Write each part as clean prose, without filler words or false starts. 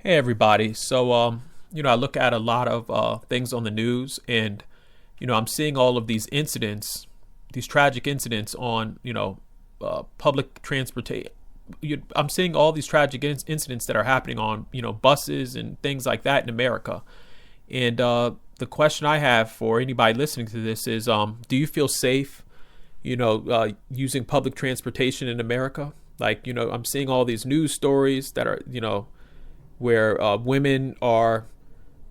Hey everybody. I look at a lot of things on the news, and I'm seeing all of these incidents, these tragic incidents on, public transportation. I'm seeing all these tragic incidents that are happening on, buses and things like that in America. And the question I have for anybody listening to this is, do you feel safe, using public transportation in America? Like, I'm seeing all these news stories that are, where women are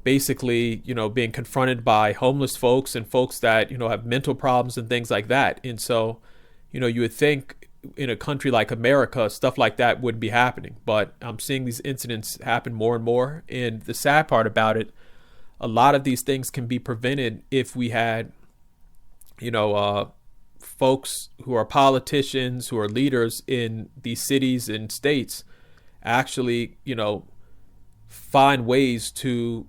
basically, being confronted by homeless folks and folks that, have mental problems and things like that. And so, you would think in a country like America, stuff like that wouldn't be happening. But I'm seeing these incidents happen more and more. And the sad part about it, a lot of these things can be prevented if we had, you know, uh, folks who are politicians, who are leaders in these cities and states actually, find ways to,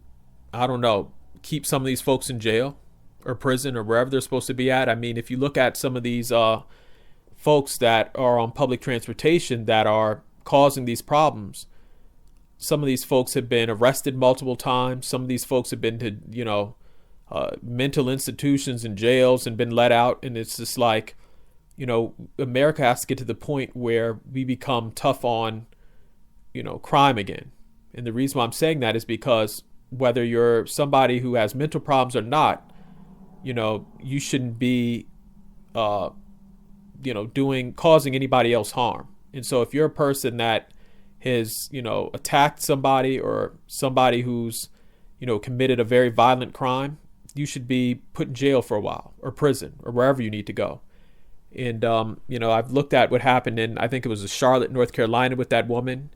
I don't know, keep some of these folks in jail or prison or wherever they're supposed to be at. I mean, if you look at some of these folks that are on public transportation that are causing these problems, some of these folks have been arrested multiple times. Some of these folks have been to, mental institutions and jails and been let out. And it's just like, America has to get to the point where we become tough on, crime again. And the reason why I'm saying that is because whether you're somebody who has mental problems or not, you shouldn't be, uh, causing anybody else harm. And so if you're a person that has, attacked somebody or somebody who's, committed a very violent crime, you should be put in jail for a while or prison or wherever you need to go. And, I've looked at what happened in, I think it was Charlotte, North Carolina with that woman.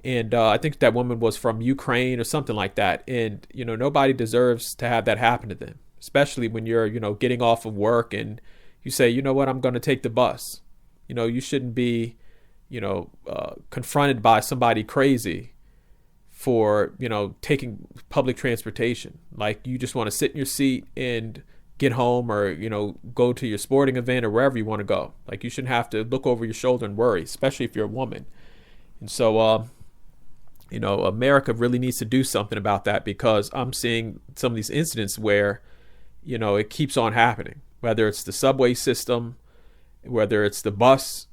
And I think that woman was from Ukraine or something like that. And, nobody deserves to have that happen to them, especially when you're, getting off of work and you say, you know what, I'm going to take the bus. You shouldn't be, confronted by somebody crazy for, taking public transportation. Like you just want to sit in your seat and get home or, go to your sporting event or wherever you want to go. Like you shouldn't have to look over your shoulder and worry, especially if you're a woman. And so, America really needs to do something about that because I'm seeing some of these incidents where, it keeps on happening, whether it's the subway system, whether it's the bus.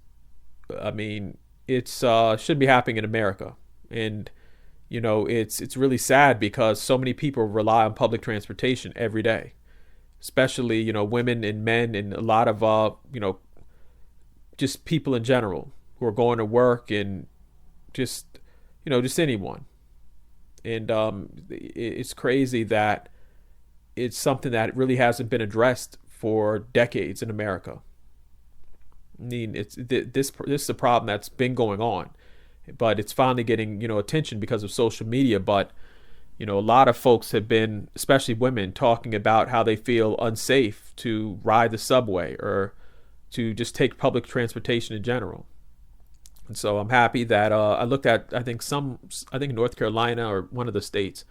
I mean, it's should be happening in America. And, it's really sad because so many people rely on public transportation every day, especially, women and men and a lot of, just people in general who are going to work and just, just anyone. And it's crazy that it's something that really hasn't been addressed for decades in America. I mean, this is a problem that's been going on, but it's finally getting attention because of social media. But a lot of folks have been, especially women, talking about how they feel unsafe to ride the subway or to just take public transportation in general. And so I'm happy that I looked at I think North Carolina or one of the states,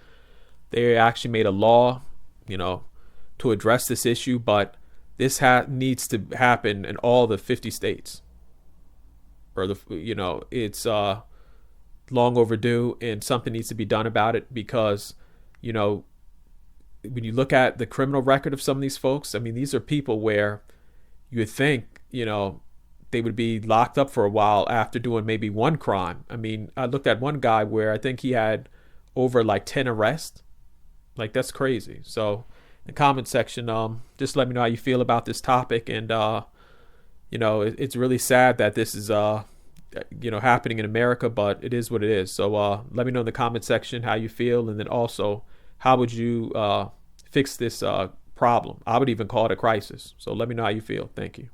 they actually made a law, you know, to address this issue, but this needs to happen in all the 50 states. Or it's long overdue, and something needs to be done about it because you know when you look at the criminal record of some of these folks, I mean, these are people where you would think, they would be locked up for a while after doing maybe one crime. I mean, I looked at one guy where I think he had over like 10 arrests. Like, that's crazy. So, in the comment section, just let me know how you feel about this topic. And, it's really sad that this is, happening in America, but it is what it is. So, let me know in the comment section how you feel. And then also, how would you fix this problem? I would even call it a crisis. So, let me know how you feel. Thank you.